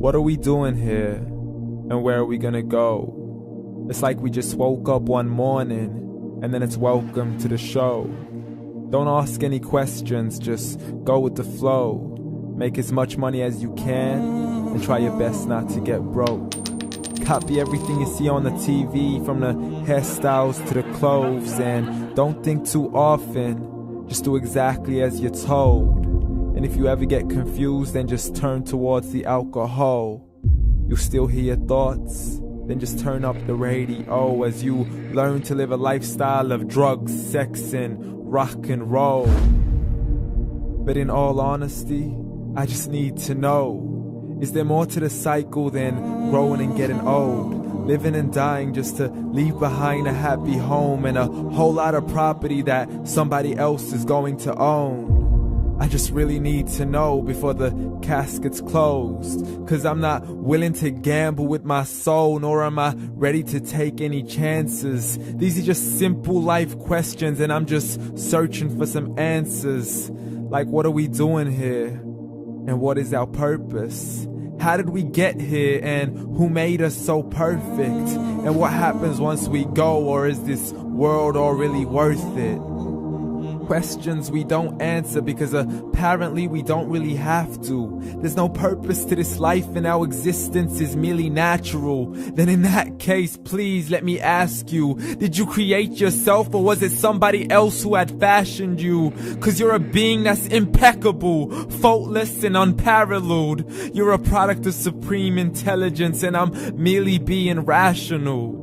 What are we doing here? And where are we gonna go? It's like we just woke up one morning, and then it's welcome to the show. Don't ask any questions, just go with the flow. Make as much money as you can, and try your best not to get broke. Copy everything you see on the TV, from the hairstyles to the clothes, and don't think too often, just do exactly as you're told. And if you ever get confused, then just turn towards the alcohol. You'll still hear your thoughts, then just turn up the radio as you learn to live a lifestyle of drugs, sex, and rock and roll. But in all honesty, I just need to know, is there more to the cycle than growing and getting old? Living and dying just to leave behind a happy home and a whole lot of property that somebody else is going to own. I just really need to know before the casket's closed, 'cause I'm not willing to gamble with my soul, nor am I ready to take any chances. These are just simple life questions, and I'm just searching for some answers. Like, what are we doing here? And what is our purpose? How did we get here, and who made us so perfect? And what happens once we go, or is this world all really worth it? Questions we don't answer because apparently we don't really have to. There's no purpose to this life and our existence is merely natural. Then in that case, please let me ask you, did you create yourself, or was it somebody else who had fashioned you? 'Cause you're a being that's impeccable, faultless and unparalleled. You're a product of supreme intelligence, and I'm merely being rational.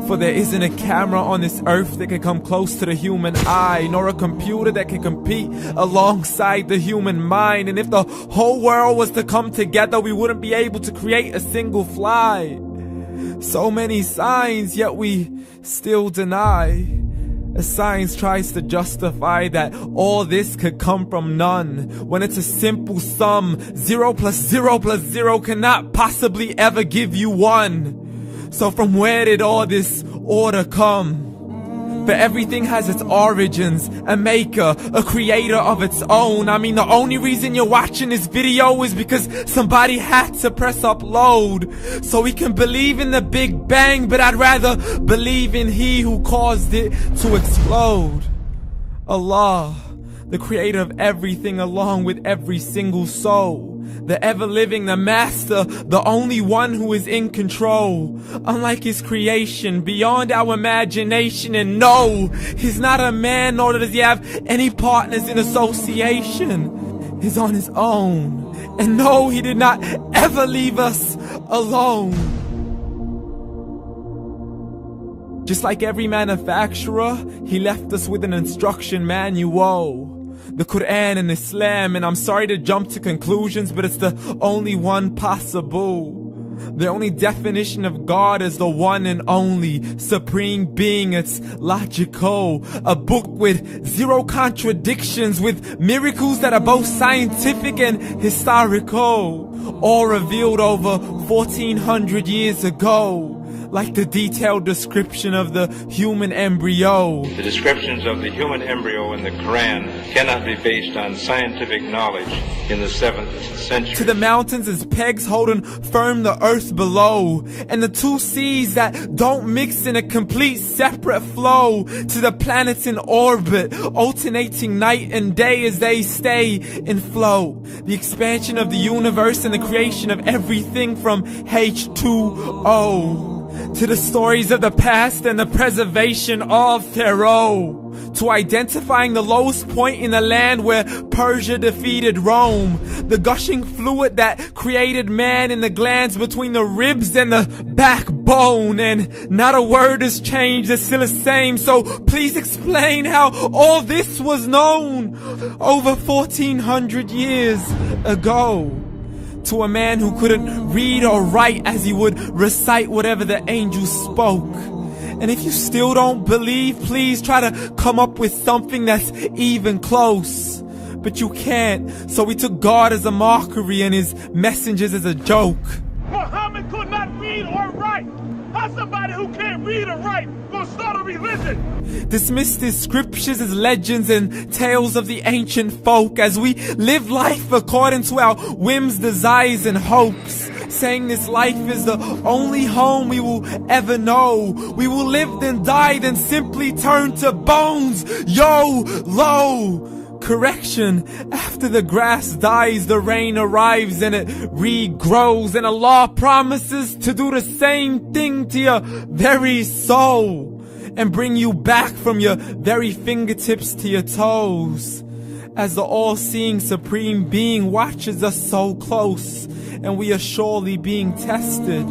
For there isn't a camera on this earth that can come close to the human eye, nor a computer that can compete alongside the human mind. And if the whole world was to come together, we wouldn't be able to create a single fly. So many signs, yet we still deny. As science tries to justify that all this could come from none, when it's a simple sum. 0 plus 0 plus 0 cannot possibly ever give you 1. So from where did all this order come? For everything has its origins, a maker, a creator of its own. I mean, the only reason you're watching this video is because somebody had to press upload. So we can believe in the Big Bang, but I'd rather believe in He who caused it to explode. Allah, the creator of everything along with every single soul. The ever-living, the master, the only one who is in control. Unlike his creation, beyond our imagination. And no, he's not a man, nor does he have any partners in association. He's on his own. And no, he did not ever leave us alone. Just like every manufacturer, he left us with an instruction manual. The Quran and Islam, and I'm sorry to jump to conclusions, but it's the only one possible. The only definition of God is the one and only supreme being. It's logical, a book with 0 contradictions, with miracles that are both scientific and historical, all revealed over 1400 years ago. Like the detailed description of the human embryo. The descriptions of the human embryo in the Quran cannot be based on scientific knowledge in the 7th century. To the mountains as pegs holding firm the earth below, and the 2 seas that don't mix in a complete separate flow. To the planets in orbit, alternating night and day as they stay in flow. The expansion of the universe and the creation of everything from H2O. To the stories of the past and the preservation of Pharaoh. To identifying the lowest point in the land where Persia defeated Rome. The gushing fluid that created man in the glands between the ribs and the backbone. And not a word has changed, it's still the same. So please explain how all this was known over 1400 years ago. To a man who couldn't read or write, as he would recite whatever the angels spoke. And if you still don't believe, please try to come up with something that's even close. But you can't, so we took God as a mockery and his messengers as a joke. Muhammad could not read or write. How's somebody who can't read or write gonna start a religion? Dismiss his scriptures as legends and tales of the ancient folk, as we live life according to our whims, desires, and hopes. saying this life is the only home we will ever know. We will live then die, then simply turn to bones. YOLO! Correction, after the grass dies, the rain arrives and it regrows, and Allah promises to do the same thing to your very soul and bring you back from your very fingertips to your toes, as the all-seeing supreme being watches us so close, and we are surely being tested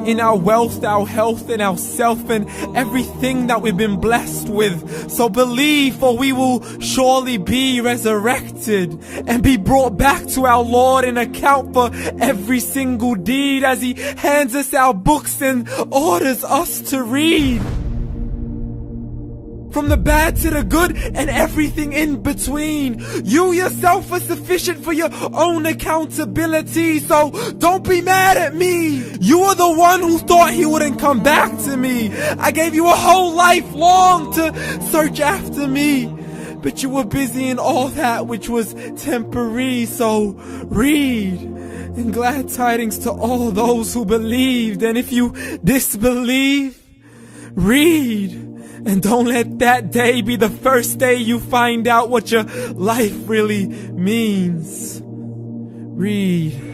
in our wealth, our health, and our self, and everything that we've been blessed with. So believe, for we will surely be resurrected and be brought back to our Lord and account for every single deed, as He hands us our books and orders us to read. From the bad to the good and everything in between. You yourself are sufficient for your own accountability, so don't be mad at me. You are the one who thought He wouldn't come back to me. I gave you a whole life long to search after me, but you were busy in all that which was temporary. So read, and glad tidings to all those who believed. And if you disbelieve, read. And don't let that day be the first day you find out what your life really means. Read.